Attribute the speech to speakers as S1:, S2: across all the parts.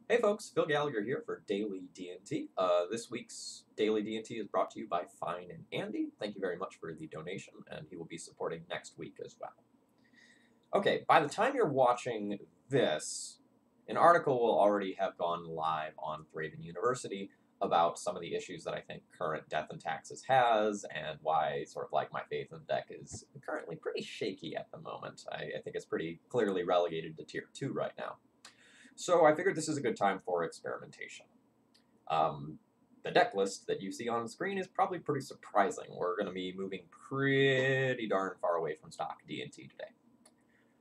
S1: Hey folks, Phil Gallagher here for Daily D&T. This week's Daily D&T is brought to you by FineandAndy. Thank you very much for the donation, and he will be supporting next week as well. Okay, by the time you're watching this, an article will already have gone live on Thraben University about some of the issues that I think current Death and Taxes has, and why sort of like my faith in the deck is currently pretty shaky at the moment. I think it's pretty clearly relegated to Tier 2 right now. So I figured this is a good time for experimentation. The deck list that you see on the screen is probably pretty surprising. We're going to be moving pretty darn far away from stock D&T today.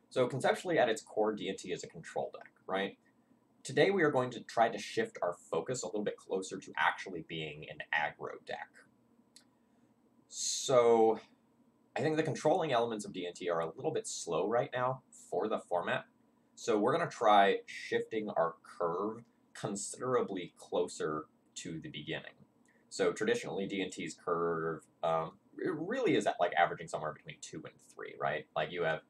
S1: So conceptually, at its core, D&T is a control deck, right? Today we are going to try to shift our focus a little bit closer to actually being an aggro deck. So I think the controlling elements of D&T are a little bit slow right now for the format. So we're going to try shifting our curve considerably closer to the beginning. So traditionally, D&T's curve it really is at like averaging somewhere between 2 and 3, right? Like you have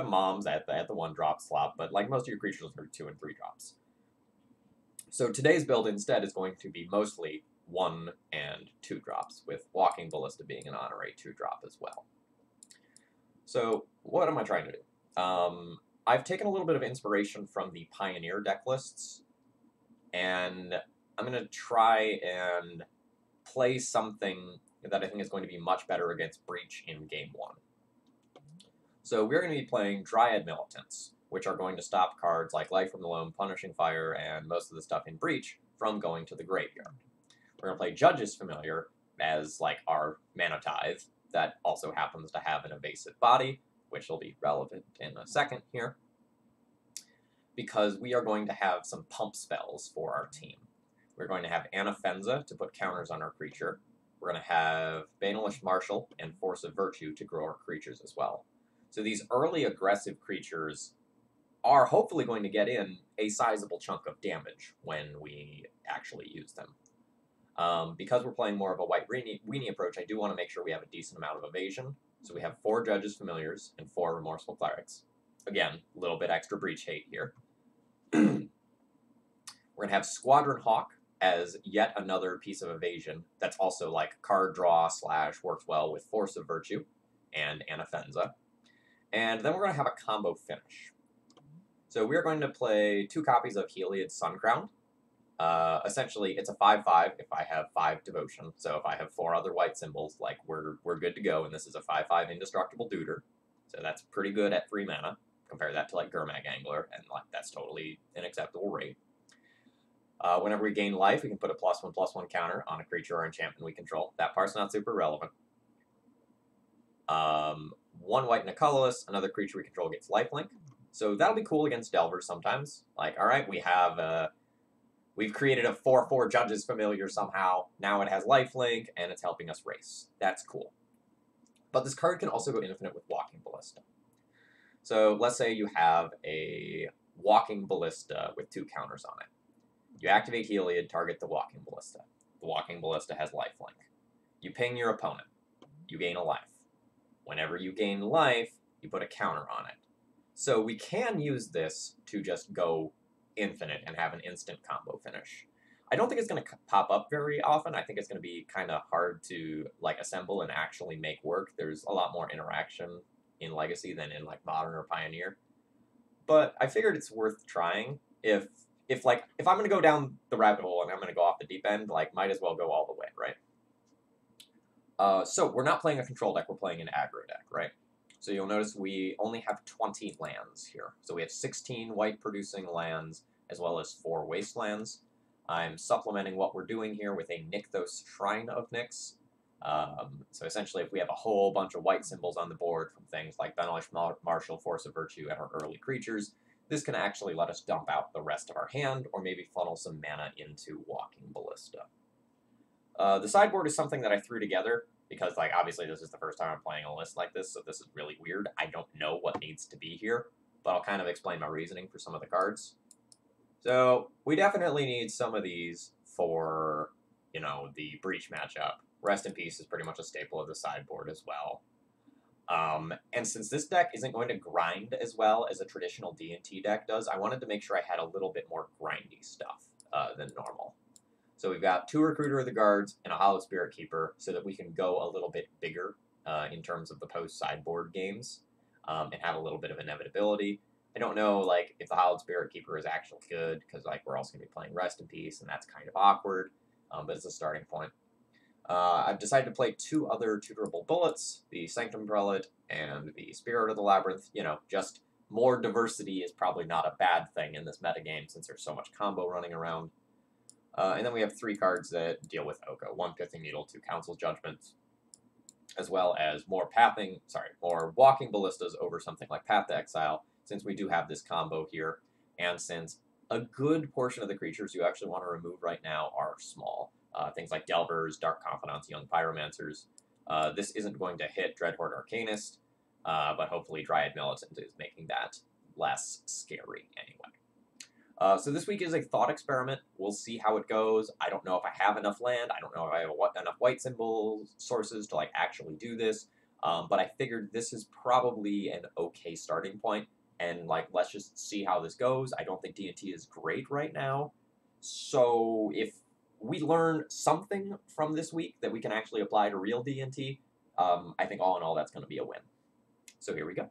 S1: moms at the 1-drop slot, but like most of your creatures are 2 and 3 drops. So today's build instead is going to be mostly 1 and 2 drops, with Walking Ballista being an honorary 2-drop as well. So what am I trying to do? I've taken a little bit of inspiration from the Pioneer deck lists, and I'm going to try and play something that I think is going to be much better against Breach in Game 1. So we're going to be playing Dryad Militants, which are going to stop cards like Life from the Loam, Punishing Fire, and most of the stuff in Breach from going to the graveyard. We're going to play Judge's Familiar as like our Mana Tithe that also happens to have an evasive body, which will be relevant in a second here, because we are going to have some pump spells for our team. We're going to have Anafenza to put counters on our creature. We're going to have Banalish Marshal and Force of Virtue to grow our creatures as well. So these early aggressive creatures are hopefully going to get in a sizable chunk of damage when we actually use them. Because we're playing more of a white weenie approach, I do want to make sure we have a decent amount of evasion. So we have 4 Judges Familiars and 4 Remorseful Clerics. Again, a little bit extra Breach hate here. We're going to have Squadron Hawk as yet another piece of evasion that's also like card draw / works well with Force of Virtue and Anafenza. And then we're going to have a combo finish. So we're going to play 2 copies of Heliod's Suncrown. Essentially, it's a 5/5 if I have 5 Devotion. So if I have 4 other white symbols, like we're good to go, and this is a 5/5 Indestructible Duder. So that's pretty good at 3 mana. Compare that to like Gurmag Angler, and like that's totally an acceptable rate. Whenever we gain life, we can put a +1/+1 counter on a creature or enchantment we control. That part's not super relevant. 1 white and a colorless, another creature we control gets lifelink. So that'll be cool against Delvers sometimes. Like, all right, we've created a 4/4 Judges Familiar somehow. Now it has lifelink, and it's helping us race. That's cool. But this card can also go infinite with Walking Ballista. So let's say you have a Walking Ballista with 2 counters on it. You activate Heliod, target the Walking Ballista. The Walking Ballista has lifelink. You ping your opponent. You gain a life. Whenever you gain life, you put a counter on it. So we can use this to just go infinite and have an instant combo finish. I don't think it's going to pop up very often. I think it's going to be kind of hard to like assemble and actually make work. There's a lot more interaction in Legacy than in like Modern or Pioneer. But I figured it's worth trying. If I'm going to go down the rabbit hole and I'm going to go off the deep end, like might as well go all the way, right? So we're not playing a control deck, we're playing an aggro deck, right? So you'll notice we only have 20 lands here. So we have 16 white-producing lands, as well as 4 wastelands. I'm supplementing what we're doing here with a Nykthos Shrine of Nyx. So essentially, if we have a whole bunch of white symbols on the board from things like Banalish Marshal, Force of Virtue, and our early creatures, this can actually let us dump out the rest of our hand, or maybe funnel some mana into Walking Ballista. The sideboard is something that I threw together because, like, obviously this is the first time I'm playing a list like this, so this is really weird. I don't know what needs to be here, but I'll kind of explain my reasoning for some of the cards. So we definitely need some of these for, you know, the Breach matchup. Rest in Peace is pretty much a staple of the sideboard as well. And since this deck isn't going to grind as well as a traditional D&T deck does, I wanted to make sure I had a little bit more grindy stuff than normal. So we've got 2 Recruiter of the Guards and a Hollow Spirit Keeper so that we can go a little bit bigger in terms of the post-sideboard games and have a little bit of inevitability. I don't know, like, if the Hollow Spirit Keeper is actually good, because, like, we're also going to be playing Rest in Peace, and that's kind of awkward, but it's a starting point. I've decided to play 2 other tutorable bullets, the Sanctum Prelate and the Spirit of the Labyrinth. You know, just more diversity is probably not a bad thing in this metagame since there's so much combo running around. And then we have 3 cards that deal with Oko. 1 Pithing Needle, 2 Council's Judgment, as well as more Walking Ballistas over something like Path to Exile, since we do have this combo here, and since a good portion of the creatures you actually want to remove right now are small. Things like Delvers, Dark Confidants, Young Pyromancers. This isn't going to hit Dreadhorde Arcanist, but hopefully Dryad Militant is making that less scary anyway. So this week is a thought experiment. We'll see how it goes. I don't know if I have enough land. I don't know if I have enough white symbol sources to like actually do this. But I figured this is probably an okay starting point. And like, let's just see how this goes. I don't think D&T is great right now. So if we learn something from this week that we can actually apply to real D&T, I think all in all that's going to be a win. So here we go.